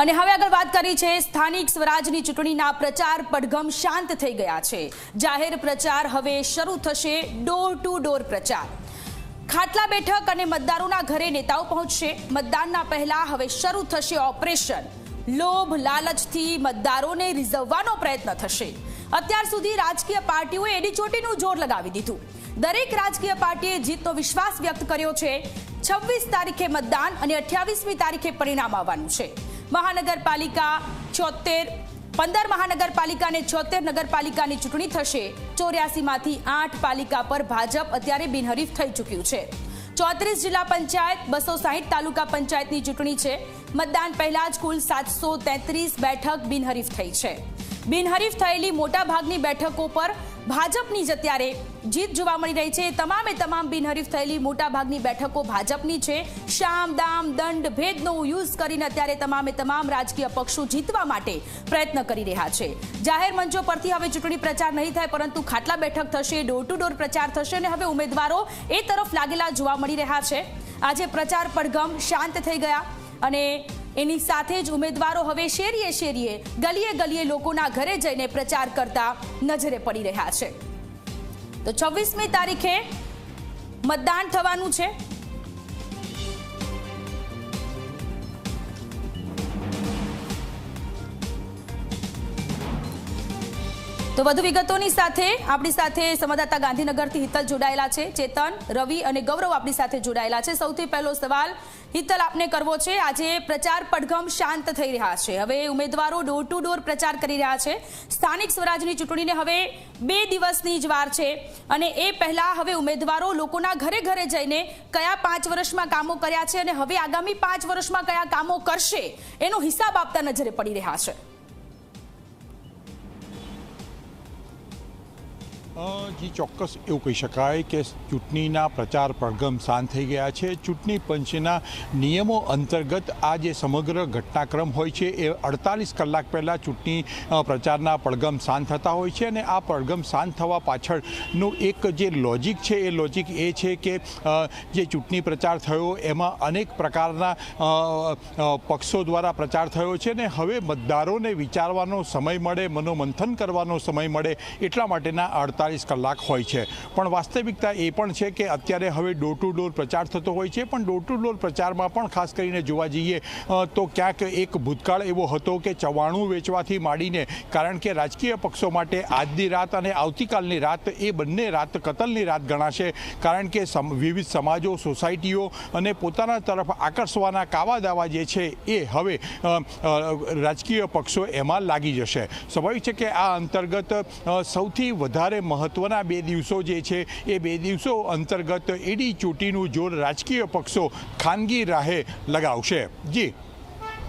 અને હવે આગળ વાત કરી છે સ્થાનિક સ્વરાજની ચૂંટણીના પ્રચાર પડઘમ શાંત થઈ ગયા છે। જાહેર પ્રચાર હવે શરૂ થશે। ડોર ટુ ડોર પ્રચાર। ખાટલા બેઠક અને મતદારોના ઘરે નેતાઓ પહોંચશે। મતદાનના પહેલા હવે શરૂ થશે ઓપરેશન। લોભ લાલચથી મતદારોને રીઝવવાનો પ્રયત્ન થશે। અત્યાર સુધી રાજકીય પાર્ટીઓએ એડી ચોટીનું જોર લગાવી દીધું। દરેક રાજકીય પાર્ટીએ જીતનો વિશ્વાસ વ્યક્ત કર્યો છે। 26 તારીખે મતદાન અને 28મી તારીખે પરિણામ આવવાનું છે। મહાનગરપાલિકા 15 મહાનગરપાલિકા અને 76 નગરપાલિકાની ચૂંટણી થશે। 84માંથી 8 પાલિકા પર ભાજપ અત્યારે બિનહરીફ થઈ ચૂક્યું છે। 34 જિલ્લા પંચાયત 260 તાલુકા પંચાયતની ચૂંટણી છે। મતદાન પહેલા જ કુલ 733 બેઠક બિનહરીફ થઈ છે। બિનહરીફ થયેલી મોટા ભાગની બેઠકો પર ભાજપની જ અત્યારે જીત જોવા મળી રહી છે। તમામ બિનહરીફ થયેલી મોટા ભાગની બેઠકો ભાજપની છે। શામ દામ દંડ ભેદનો યુઝ કરીને અત્યારે તમામ રાજકીય પક્ષો જીતવા માટે પ્રયત્ન કરી રહ્યા છે। જાહેર મંચો પરથી હવે ચૂંટણી પ્રચાર નહીં થાય, પરંતુ ખાટલા બેઠક થશે, ડોર ટુ ડોર પ્રચાર થશે અને હવે ઉમેદવારો એ તરફ લાગેલા જોવા મળી રહ્યા છે। આજે પ્રચાર પડઘમ શાંત થઈ ગયા અને એની સાથે જ ઉમેદવારો હવે શેરીએ ગલીએ લોકોના ઘરે જઈને પ્રચાર કરતા નજરે પડી રહ્યા છે। તો 26મી તારીખે મતદાન થવાનું છે। તો વધુ વિગતોની સાથે આપણી સાથે સંવાદદાતા ગાંધીનગરથી હિતલ જોડાયેલા છે। ચેતન, રવિ અને ગૌરવ આપણી સાથે જોડાયેલા છે। સૌથી પહેલો સવાલ હિતલ આપને કરવો છે। આજે પ્રચાર પડઘમ શાંત થઈ રહ્યા છે। હવે ઉમેદવારો ડોર ટુ ડોર પ્રચાર કરી રહ્યા છે। સ્થાનિક સ્વરાજની ચૂંટણીને હવે 2 દિવસની જ વાર છે અને એ પહેલા હવે ઉમેદવારો લોકોના ઘરે જઈને કયા 5 વર્ષમાં કામો કર્યા છે અને હવે આગામી 5 વર્ષમાં કયા કામો કરશે એનો હિસાબ આપતા નજરે પડી રહ્યા છે। જી ચોક્કસ એવું કહી શકાય કે ચૂંટણીના પ્રચાર પડઘમ શાંત થઈ ગયા છે। ચૂંટણી પંચના નિયમો અંતર્ગત આ જે સમગ્ર ઘટનાક્રમ હોય છે એ 48 કલાક પહેલાં ચૂંટણી પ્રચારના પડઘમ શાંત થતા હોય છે અને આ પડઘમ શાંત થવા પાછળનું એક જે લોજિક છે એ લોજિક એ છે કે જે ચૂંટણી પ્રચાર થયો એમાં અનેક પ્રકારના પક્ષો દ્વારા પ્રચાર થયો છે ને હવે મતદારોને વિચારવાનો સમય મળે, મનોમંથન કરવાનો સમય મળે એટલા માટેના 48 કલાક હોય છે। પણ વાસ્તવિકતા એ પણ છે કે અત્યારે હવે ડોર ટુ ડોર પ્રચાર થતો હોય છે, પણ ડોર ટુ ડોર પ્રચારમાં પણ ખાસ કરીને જોવા જઈએ તો ક્યાંક એક ભૂતકાળ એવો હતો કે ચવાણું વેચવાથી માંડીને, કારણ કે રાજકીય પક્ષો માટે આજની રાત અને આવતીકાલની રાત એ બંને રાત કતલની રાત ગણાશે, કારણ કે વિવિધ સમાજો, સોસાયટીઓ અને પોતાના તરફ આકર્ષવાના કાવા દાવા જે છે એ હવે રાજકીય પક્ષો એમાં લાગી જશે। સ્વાભાવિક છે કે આ અંતર્ગત સૌથી વધારે મહત્વના 2 દિવસો જે છે એ 2 દિવસો અંતર્ગત એડી ચોટીનું જોર રાજકીય પક્ષો ખાનગી રાહે લગાવશે। જી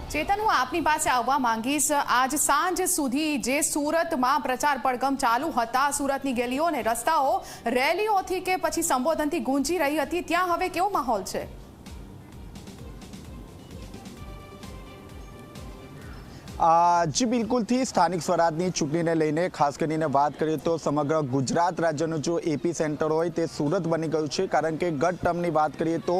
ચેતન, હું આપની પાસે આવવા માંગીશ। આજ સાંજ સુધી જે સુરતમાં પ્રચાર પડઘમ ચાલુ હતા, સુરતની ગલીઓ અને રસ્તાઓ રેલીઓથી કે પછી સંબોધનથી ગુંજી રહી હતી, ત્યાં હવે કેવો માહોલ છે? જી બિલકુલથી સ્થાનિક સ્વરાજની ચૂંટણીને લઈને ખાસ કરીને વાત કરીએ તો સમગ્ર ગુજરાત રાજ્યનું જો એપી સેન્ટર હોય તે સુરત બની ગયું છે, કારણ કે ગત ટર્મની વાત કરીએ તો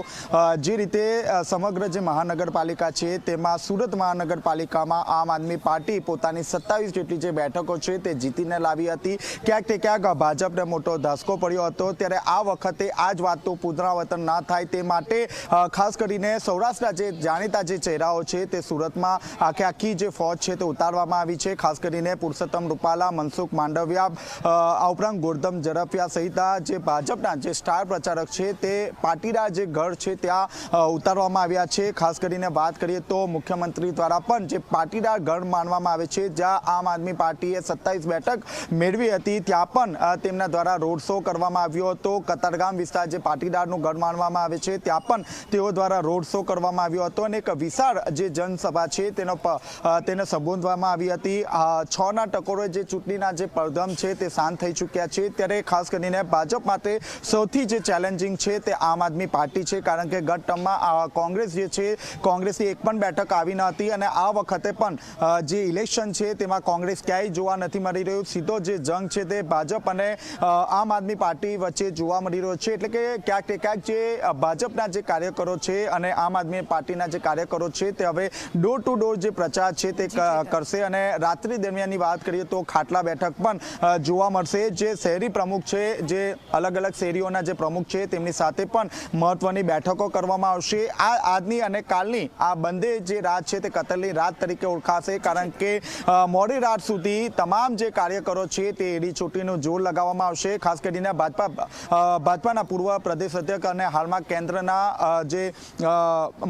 જે રીતે સમગ્ર જે મહાનગરપાલિકા છે તેમાં સુરત મહાનગરપાલિકામાં આમ આદમી પાર્ટી પોતાની 27 જેટલી જે બેઠકો છે તે જીતીને લાવી હતી। ક્યાંક ભાજપને મોટો ધક્કો પડ્યો હતો, ત્યારે આ વખતે આ જ વાતનું પુનરાવર્તન ના થાય તે માટે ખાસ કરીને સૌરાષ્ટ્રના જે જાણીતા જે ચહેરાઓ છે તે સુરતમાં આખી જે છે તે ઉતારવામાં આવી છે। ખાસ કરીને પુરુષોત્તમ રૂપાલા, મનસુખ માંડવિયા, આ ઉપરાંત ગોરધન ઝડફિયા સહિત જે ભાજપના જે સ્ટાર પ્રચારક છે તે પાટીદાર જે ઘર છે ત્યાં ઉતારવામાં આવ્યા છે। ખાસ કરીને વાત કરીએ તો મુખ્યમંત્રી દ્વારા પણ જે પાટીદાર ઘર માનવામાં આવે છે, જ્યાં આમ આદમી પાર્ટીએ 27 બેઠક મેળવી હતી, ત્યાં પણ તેમના દ્વારા રોડ શો કરવામાં આવ્યો હતો। કતારગામ વિસ્તાર જે પાટીદારનું ઘર માનવામાં આવે છે ત્યાં પણ તેઓ દ્વારા રોડ શો કરવામાં આવ્યો હતો અને એક વિશાળ જે જનસભા છે તેનો રેલીને સંબોધવામાં આવી હતી. 6ના ટકોરે જે ચૂંટણીના જે પડઘમ છે તે શાંત થઈ ચૂક્યા છે. ત્યારે ખાસ કરીને ભાજપ માટે સૌથી જે ચેલેન્જિંગ છે તે આમ આદમી પાર્ટી છે, કારણ કે ગત ટર્મમાં કોંગ્રેસ જે છે કોંગ્રેસની એક પણ બેઠક આવી ન હતી અને આ વખતે પણ જે ઇલેક્શન છે તેમાં કોંગ્રેસ ક્યાંય જોવા નથી મળી રહ્યું. સીધો જે જંગ છે તે ભાજપ અને આમ આદમી પાર્ટી વચ્ચે જોવા મળી રહ્યો છે. એટલે કે ક્યાંક જે ભાજપના જે કાર્યકરો છે અને આમ આદમી પાર્ટીના જે કાર્યકરો છે તે હવે ડોર ટુ ડોર જે પ્રચાર છે તે કરશે અને રાત્રિ દરમિયાનની વાત કરીએ તો ખાટલા બેઠક પણ જોવા મળશે. જે શહેરી પ્રમુખ છે, જે અલગ અલગ શેરીઓના જે પ્રમુખ છે તેમની સાથે પણ મહત્વની બેઠકો કરવામાં આવશે. આ આજની અને કાલની આ બંને જે રાત છે તે કતલની રાત તરીકે ઓળખાશે, કારણ કે મોડી રાત સુધી તમામ જે કાર્યકરો છે તે એડી ચોટીનું જોર લગાવવામાં આવશે. ખાસ કરીને ભાજપાના પૂર્વ પ્રદેશ અધ્યક્ષ અને હાલમાં કેન્દ્રના જે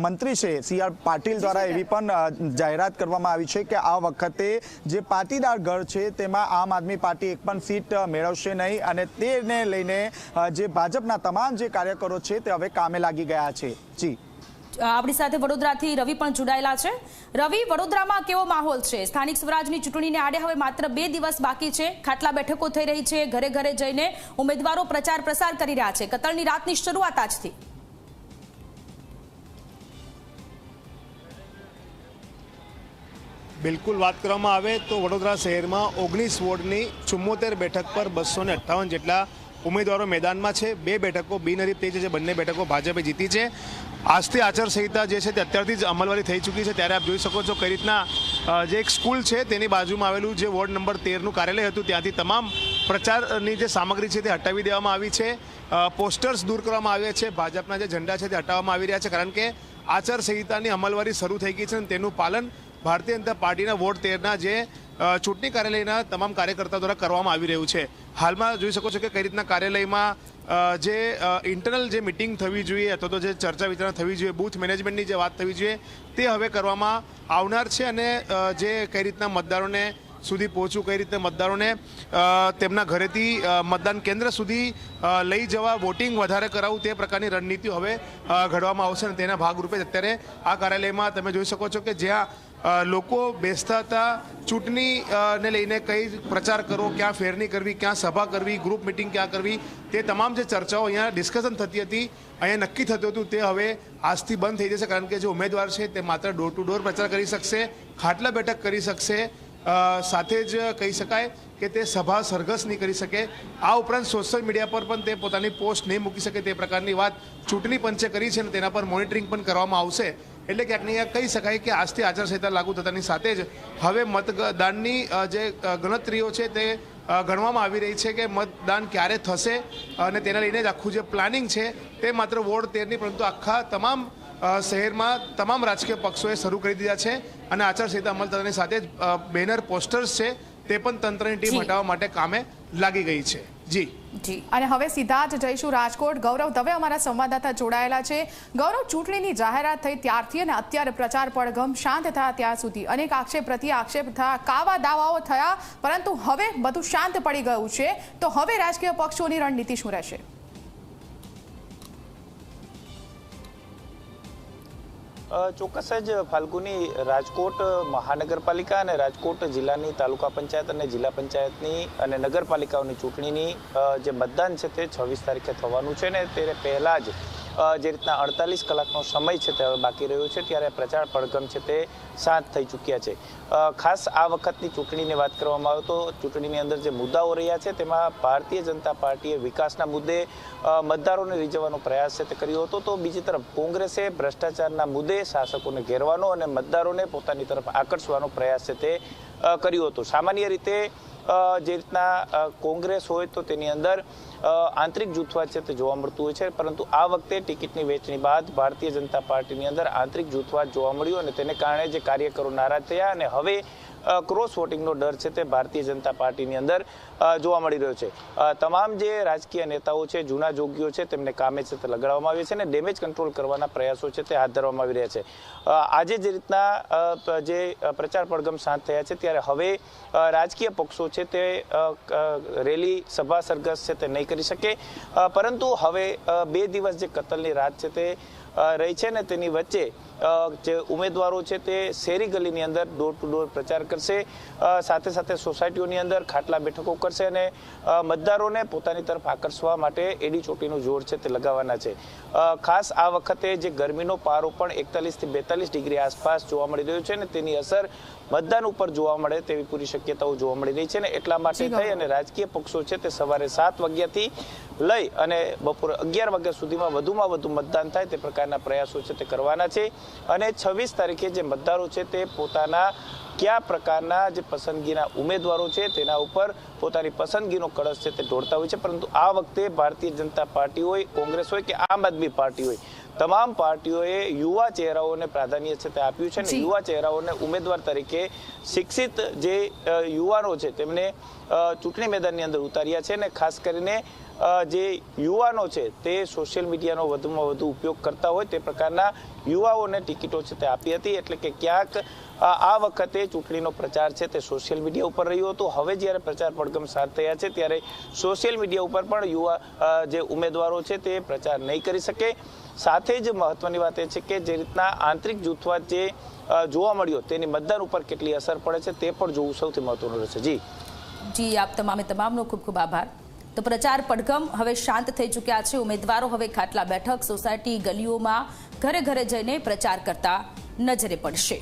મંત્રી છે CR પાટીલ દ્વારા એવી પણ જાહેરાત કરવામાં આવી છે કે આ વખતે જે પાટીદાર ગઢ છે તેમાં આમ આદમી પાર્ટી એક પણ સીટ મેળવશે નહીં અને તેને લઈને જે ભાજપના તમામ જે કાર્યકરો છે તે હવે કામે લાગી ગયા છે. જી, આપણી સાથે વડોદરાથી રવિ પણ જોડાયેલા છે. રવિ, વડોદરામાં કેવો માહોલ છે? સ્થાનિક સ્વરાજની ચૂંટણીને આડે હવે માત્ર 2 દિવસ બાકી છે. ખાટલા બેઠકો થઈ રહી છે, ઘરે ઘરે જઈને ઉમેદવારો પ્રચાર પ્રસાર કરી રહ્યા છે. કતલની રાતની શરૂઆત આજથી. બિલકુલ વાત કરવામાં આવે તો વડોદરા શહેરમાં 19 વોર્ડની 74 બેઠક પર 258 જેટલા ઉમેદવારો મેદાનમાં છે. 2 બેઠકો બિનહરીફ થઈ છે, જે બંને બેઠકો ભાજપે જીતી છે. આજથી આચારસંહિતા જે છે તે અત્યારથી જ અમલવારી થઈ ચૂકી છે. ત્યારે આપ જોઈ શકો છો કઈ રીતના જે એક સ્કૂલ છે તેની બાજુમાં આવેલું જે વોર્ડ નંબર 13નું કાર્યાલય હતું ત્યાંથી તમામ પ્રચારની જે સામગ્રી છે તે હટાવી દેવામાં આવી છે. પોસ્ટર્સ દૂર કરવામાં આવ્યા છે. ભાજપના જે ઝંડા છે તે હટાવવામાં આવી રહ્યા છે, કારણ કે આચારસંહિતાની અમલવારી શરૂ થઈ ગઈ છે અને તેનું પાલન ભારતીય જનતા પાર્ટીના વોર્ડ 13ના જે ચૂંટણી કાર્યાલયના તમામ કાર્યકર્તાઓ દ્વારા કરવામાં આવી રહ્યું છે. હાલમાં જોઈ શકો છો કે કઈ રીતના કાર્યાલયમાં જે ઇન્ટરનલ જે મિટિંગ થવી જોઈએ અથવા તો જે ચર્ચા વિચારણા થવી જોઈએ, બૂથ મેનેજમેન્ટની જે વાત થવી જોઈએ તે હવે કરવામાં આવનાર છે. અને જે કઈ રીતના મતદારોને સુધી પહોંચવું, કઈ રીતે મતદારોને તેમના ઘરેથી મતદાન કેન્દ્ર સુધી લઈ જવા, વોટિંગ વધારે કરાવવું, તે પ્રકારની રણનીતિઓ હવે ઘડવામાં આવશે. અને તેના ભાગરૂપે અત્યારે આ કાર્યાલયમાં તમે જોઈ શકો છો કે જ્યાં લોકો બેસતા હતા, ચૂંટણીને લઈને કઈ પ્રચાર કરવો, ક્યાં ફેરણી કરવી, ક્યાં સભા કરવી, ગ્રુપ મિટિંગ ક્યાં કરવી, તે તમામ જે ચર્ચાઓ અહીંયા ડિસ્કશન થતી હતી, અહીંયા નક્કી થતું હતું, તે હવે આજથી બંધ થઈ જશે. કારણ કે જે ઉમેદવાર છે તે માત્ર ડોર ટુ ડોર પ્રચાર કરી શકશે, ખાટલા બેઠક કરી શકશે, સાથે જ કહી શકાય કે તે સભા સરઘસ નહીં કરી શકે. આ ઉપરાંત સોશિયલ મીડિયા પર પણ તે પોતાની પોસ્ટ નહીં મૂકી શકે, તે પ્રકારની વાત ચૂંટણી પંચે કરી છે અને તેના પર મોનિટરિંગ પણ કરવામાં આવશે. એટલે ક્યાંક ને ક્યાંક કહી શકાય કે આજથી આચારસંહિતા લાગુ થતાની સાથે જ હવે મતદાનની જે ગણતરીઓ છે તે ગણવામાં આવી રહી છે કે મતદાન ક્યારે થશે અને તેને લઈને જ આખું જે પ્લાનિંગ છે તે માત્ર વોર્ડ 13ની પરંતુ આખા તમામ શહેરમાં તમામ રાજકીય પક્ષોએ શરૂ કરી દીધા છે. અને આચારસંહિતા અમલ થતાની સાથે જ બેનર પોસ્ટર્સ છે તે પણ તંત્રની ટીમ હટાવવા માટે કામે લાગી ગઈ છે. જી, અને હવે સીધા જ જઈશું રાજકોટ. ગૌરવ દવે અમારા સંવાદદાતા જોડાયેલા છે. ગૌરવ, ચૂંટણીની જાહેરાત થઈ ત્યારથી અને અત્યારે પ્રચાર પડઘમ શાંત થયા ત્યાં સુધી અનેક આક્ષેપ પ્રતિ આક્ષેપ થયા, કાવા દાવાઓ થયા, પરંતુ હવે બધું શાંત પડી ગયું છે. તો હવે રાજકીય પક્ષોની રણનીતિ શું રહેશે? ચોક્કસ જ ફાલ્ગુની, રાજકોટ મહાનગરપાલિકા અને રાજકોટ જિલ્લાની તાલુકા પંચાયત અને જિલ્લા પંચાયતની અને નગરપાલિકાઓની ચૂંટણીની જે મતદાન છે તે 26 તારીખે થવાનું છે ને તે પહેલાં જ જે રીતના 48 કલાકનો સમય છે તે હવે બાકી રહ્યો છે, ત્યારે પ્રચાર પડઘમ છે તે શાંત થઈ ચૂક્યા છે. ખાસ આ વખતની ચૂંટણીની વાત કરવામાં આવે તો ચૂંટણીની અંદર જે મુદ્દાઓ રહ્યા છે તેમાં ભારતીય જનતા પાર્ટીએ વિકાસના મુદ્દે મતદારોને રીઝવવાનો પ્રયાસ છે તે કર્યો હતો, તો બીજી તરફ કોંગ્રેસે ભ્રષ્ટાચારના મુદ્દે શાસકોને ઘેરવાનો અને મતદારોને પોતાની તરફ આકર્ષવાનો પ્રયાસ છે તે કર્યો હતો. સામાન્ય રીતે જે રીતના કોંગ્રેસ હોય તો તેની અંદર આંતરિક જૂથવાદ છે તે જોવા મળતું હોય છે, પરંતુ આ વખતે ટિકિટની વહેંચણી બાદ ભારતીય જનતા પાર્ટીની અંદર આંતરિક જૂથવાદ જોવા મળ્યું અને તેને કારણે જે કાર્યકરો નારાજ થયા અને હવે ક્રોસ વોટિંગનો ડર છે તે ભારતીય જનતા પાર્ટીની અંદર જોવા મળી રહ્યો છે. તમામ જે રાજકીય નેતાઓ છે, જૂના જોગીઓ છે, તેમને કામે છે તે લગાડવામાં આવ્યા છે અને ડેમેજ કંટ્રોલ કરવાના પ્રયાસો છે તે હાથ ધરવામાં આવી રહ્યા છે. આજે જે રીતના જે પ્રચાર પડઘમ શાંત થયા છે ત્યારે હવે રાજકીય પક્ષો છે તે રેલી, સભા, સરઘસ છે તે નહીં કરી શકે, પરંતુ હવે 2 દિવસ જે કતલની રાત છે તે રહી છે ને તેની વચ્ચે જે ઉમેદવારો છે તે શેરી ગલીની અંદર ડોર ટુ ડોર પ્રચાર કરશે, સાથે સાથે સોસાયટીઓની અંદર ખાટલા બેઠકો કરશે અને મતદારોને પોતાની તરફ આકર્ષવા માટે એડી ચોટીનું જોર છે તે લગાવવાના છે. ખાસ આ વખતે જે ગરમીનો પારો પણ 41 થી 42 ડિગ્રી આસપાસ જોવા મળી રહ્યો છે ને તેની અસર મતદાન ઉપર જોવા મળે તેવી પૂરી શક્યતાઓ જોવા મળી રહી છે ને એટલા માટે થઈ અને રાજકીય પક્ષો છે તે સવારે 7 વાગ્યાથી લઈ અને બપોરે 11 વાગ્યા સુધીમાં વધુમાં વધુ મતદાન થાય તે પ્રકારના પ્રયાસો છે તે કરવાના છે. અને 26 તારીખે જે મતદારો છે તે પોતાના કયા પ્રકારના જે પસંદગીના ઉમેદવારો છે તેના ઉપર પોતાની પસંદગીનો કળશ છે તે ઢોળતા હોય છે. પરંતુ આ વખતે ભારતીય જનતા પાર્ટી હોય, કોંગ્રેસ હોય કે આમ આદમી પાર્ટી હોય, તમામ પાર્ટીઓએ યુવા ચહેરાઓને પ્રાધાન્ય છે તે આપ્યું છે અને યુવા ચહેરાઓને ઉમેદવાર તરીકે શિક્ષિત જે યુવાનો છે તેમને ચૂંટણી મેદાનની અંદર ઉતાર્યા છે અને ખાસ કરીને જે યુવાનો છે તે સોશિયલ મીડિયાનો વધુમાં વધુ ઉપયોગ કરતા હોય તે પ્રકારના યુવાઓને ટિકિટો છે તે આપી હતી. એટલે કે ક્યાંક આ વખતે ચૂંટણીનો પ્રચાર છે તે સોશિયલ મીડિયા ઉપર રહ્યો હતો. હવે જ્યારે પ્રચાર પડઘમ શાંત થયા છે ત્યારે સોશિયલ મીડિયા ઉપર પણ યુવા જે ઉમેદવારો છે તે પ્રચાર નહીં કરી શકે. સાથે જ મહત્વની વાત એ છે કે જે રીતના આંતરિક જૂથવાદ જે જોવા મળ્યો તેની મતદાન ઉપર કેટલી અસર પડે છે તે પણ જોવું સૌથી મહત્વનું રહેશે. જી આપ તમામનો ખૂબ ખૂબ આભાર. તો પ્રચાર પડઘમ હવે શાંત થઈ ચૂક્યા છે. ઉમેદવારો હવે ખાટલા બેઠક, સોસાયટી, ગલીઓમાં ઘરે ઘરે જઈને પ્રચાર કરતા નજરે પડશે.